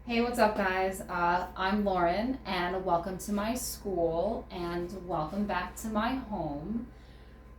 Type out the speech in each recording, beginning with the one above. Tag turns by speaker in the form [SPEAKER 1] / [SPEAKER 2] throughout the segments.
[SPEAKER 1] Hey, what's up, guys? I'm Lauren, and welcome to my school, and welcome back to my home.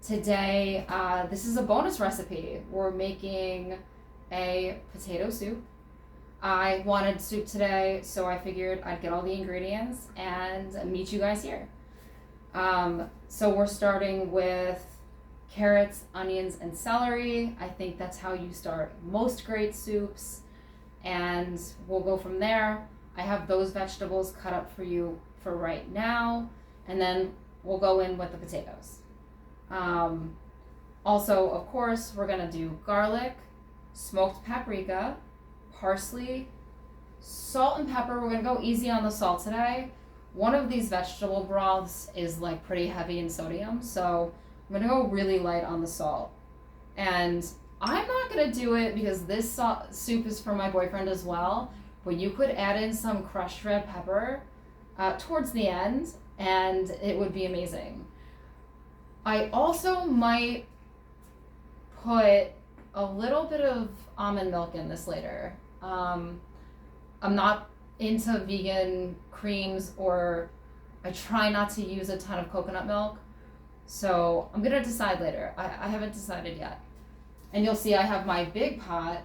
[SPEAKER 1] Today, this is a bonus recipe. We're making a potato soup. I wanted soup today, so I figured I'd get all the ingredients and meet you guys here. So we're starting with carrots, onions, and celery. I think that's how you start most great soups, and we'll go from there. I have those vegetables cut up for you for right now, and then we'll go in with the potatoes. Also, of course, we're gonna do garlic, smoked paprika, parsley, salt and pepper. We're gonna go easy on the salt today. One of these vegetable broths is like pretty heavy in sodium, so I'm gonna go really light on the salt. And I'm not gonna do it because this soup is for my boyfriend as well, but you could add in some crushed red pepper towards the end, and it would be amazing. I also might put a little bit of almond milk in this later. I'm not into vegan creams, or I try not to use a ton of coconut milk, so I'm gonna decide later. I haven't decided yet. And you'll see I have my big pot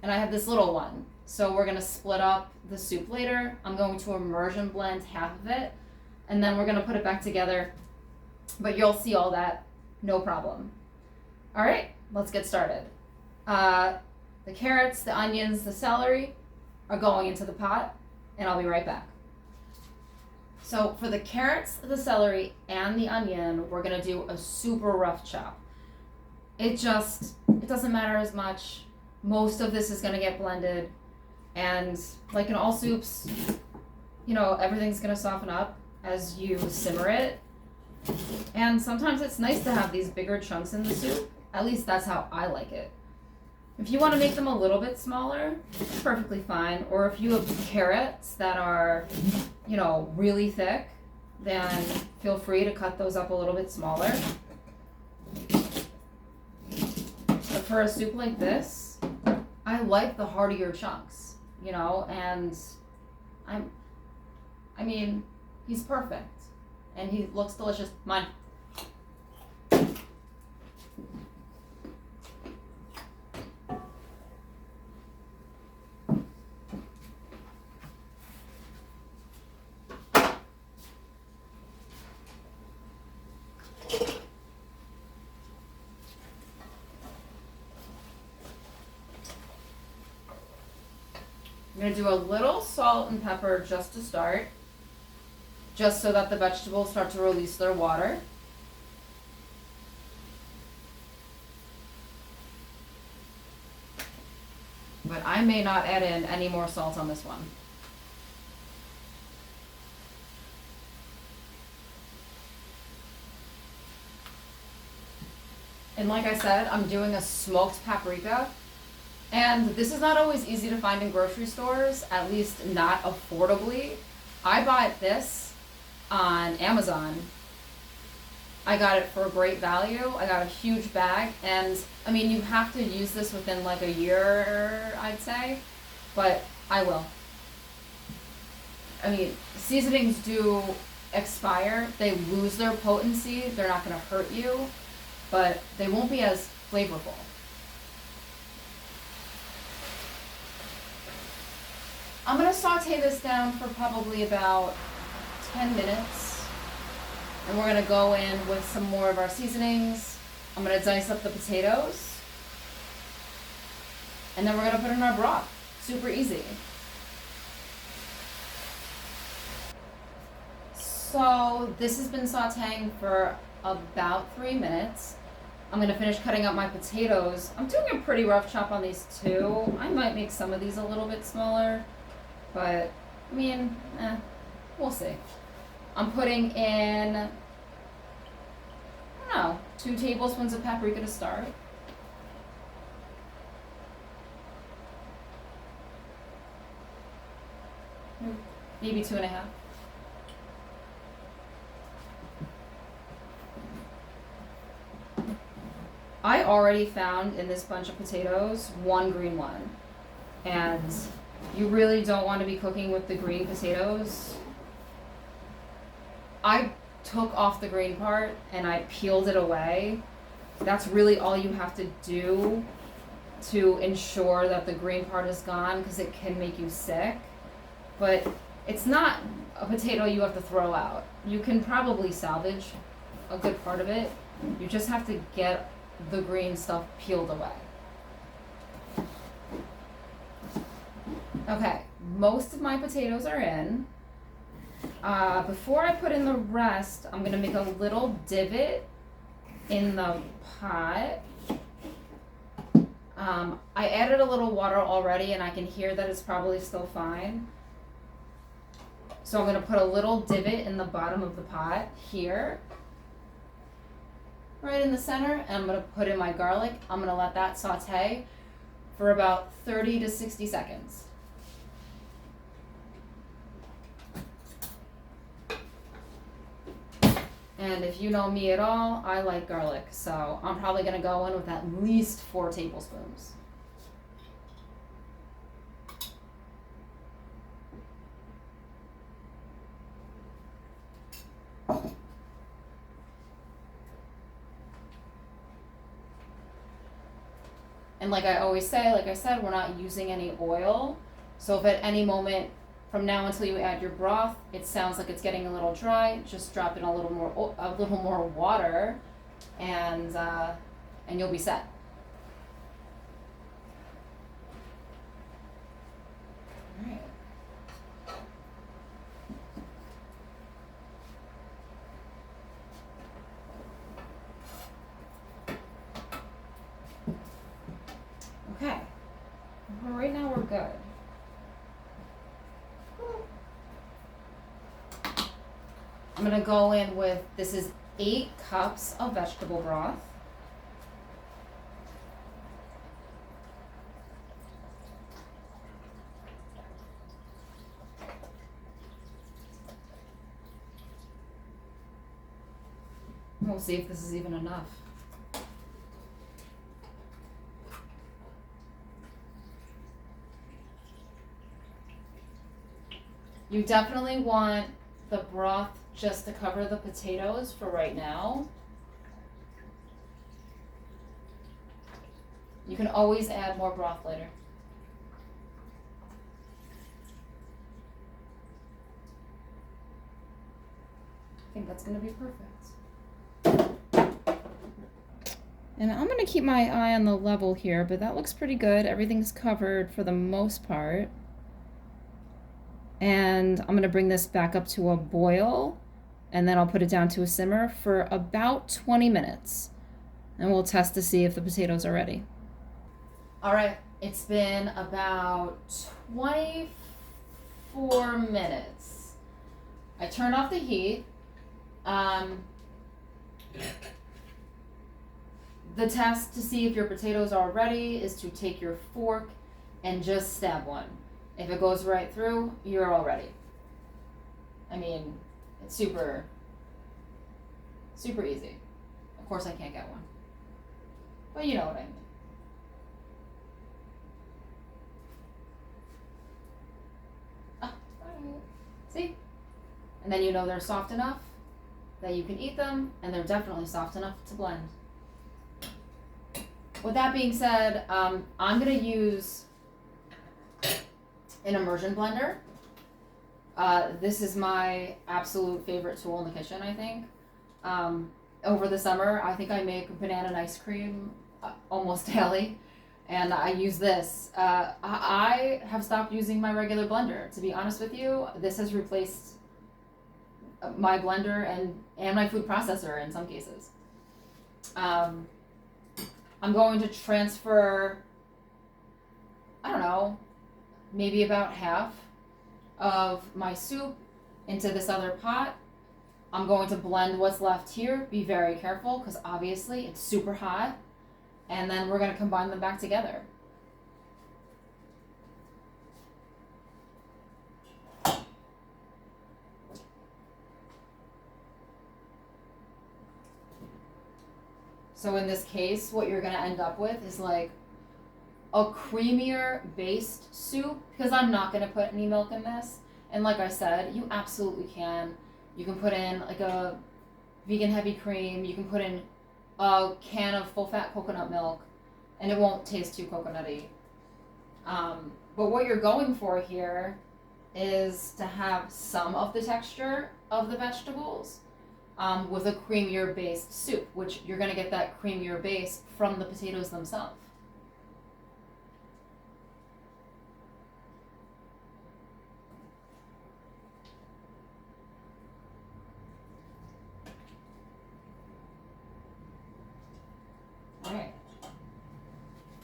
[SPEAKER 1] and I have this little one. So we're gonna split up the soup later. I'm going to immersion blend half of it, and then we're gonna put it back together. But you'll see all that, no problem. All right, let's get started. The carrots, the onions, the celery are going into the pot, and I'll be right back. So for the carrots, the celery, and the onion, we're gonna do a super rough chop. It doesn't matter as much. Most of this is gonna get blended, and like in all soups, everything's gonna soften up as you simmer it. And sometimes it's nice to have these bigger chunks in the soup. At least that's how I like it. If you want to make them a little bit smaller, it's perfectly fine. Or if you have carrots that are, really thick, then feel free to cut those up a little bit smaller. But for a soup like this, I like the heartier chunks, and he's perfect. And he looks delicious. Mine. I'm going to do a little salt and pepper just to start, just so that the vegetables start to release their water. But I may not add in any more salt on this one. And like I said, I'm doing a smoked paprika. And this is not always easy to find in grocery stores, at least not affordably. I bought this on Amazon. I got it for a great value. I got a huge bag, and you have to use this within like a year, I'd say, but I will. Seasonings do expire. They lose their potency. They're not going to hurt you, but they won't be as flavorful. I'm going to saute this down for probably about 10 minutes. And we're going to go in with some more of our seasonings. I'm going to dice up the potatoes. And then we're going to put in our broth. Super easy. So this has been sauteing for about 3 minutes. I'm going to finish cutting up my potatoes. I'm doing a pretty rough chop on these too. I might make some of these a little bit smaller. But, we'll see. I'm putting in, 2 tablespoons of paprika to start. Maybe 2.5. I already found in this bunch of potatoes 1 green one. And You really don't want to be cooking with the green potatoes. I took off the green part and I peeled it away. That's really all you have to do to ensure that the green part is gone, because it can make you sick. But it's not a potato you have to throw out. You can probably salvage a good part of it. You just have to get the green stuff peeled away. Okay, most of my potatoes are in. Before I put in the rest, I'm gonna make a little divot in the pot. I added a little water already and I can hear that it's probably still fine. So I'm gonna put a little divot in the bottom of the pot here, right in the center, and I'm gonna put in my garlic. I'm gonna let that saute for about 30 to 60 seconds. And if you know me at all, I like garlic, so I'm probably gonna go in with at least 4 tablespoons. And like I always say, like I said, we're not using any oil. So if at any moment from now until you add your broth, it sounds like it's getting a little dry, just drop in a little more water, and you'll be set. All right. Okay. Well, right now we're good. I'm gonna go in with, this is 8 cups of vegetable broth. We'll see if this is even enough. You definitely want the broth just to cover the potatoes for right now. You can always add more broth later. I think that's gonna be perfect. And I'm gonna keep my eye on the level here, but that looks pretty good. Everything's covered for the most part. And I'm gonna bring this back up to a boil, and then I'll put it down to a simmer for about 20 minutes. And we'll test to see if the potatoes are ready. All right, it's been about 24 minutes. I turned off the heat. The test to see if your potatoes are ready is to take your fork and just stab one. If it goes right through, you're all ready. I mean, it's super easy. Of course I can't get one, but you know what I mean. See? And then you know they're soft enough that you can eat them, and they're definitely soft enough to blend. With that being said, I'm gonna use an immersion blender. This is my absolute favorite tool in the kitchen, I think. Over the summer, I think I make banana and ice cream almost daily, and I use this. I have stopped using my regular blender. To be honest with you, this has replaced my blender and my food processor in some cases. I'm going to transfer, I don't know, maybe about half of my soup into this other pot. I'm going to blend what's left here. Be very careful because obviously it's super hot. And then we're going to combine them back together. So in this case, what you're going to end up with is like a creamier based soup, because I'm not going to put any milk in this. And like I said, you absolutely can. You can put in like a vegan heavy cream. You can put in a can of full fat coconut milk, and it won't taste too coconutty. But what you're going for here is to have some of the texture of the vegetables with a creamier based soup, which you're going to get that creamier base from the potatoes themselves. Alright.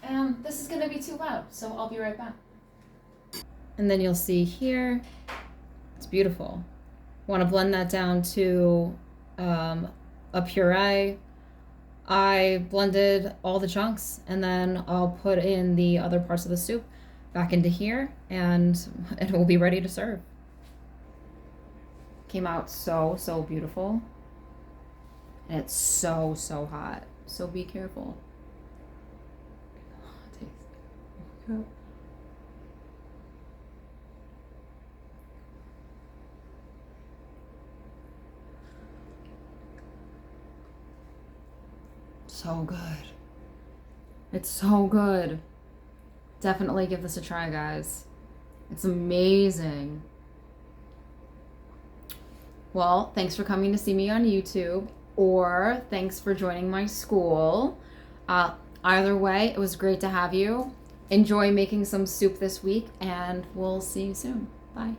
[SPEAKER 1] And this is going to be too loud, so I'll be right back. And then you'll see here, it's beautiful. Want to blend that down to a puree. I blended all the chunks, and then I'll put in the other parts of the soup back into here, and it will be ready to serve. Came out so beautiful. And it's so hot. So be careful. Taste. So good. It's so good. Definitely give this a try, guys. It's amazing. Well, thanks for coming to see me on YouTube, or thanks for joining my school. Either way, it was great to have you. Enjoy making some soup this week, and we'll see you soon. Bye.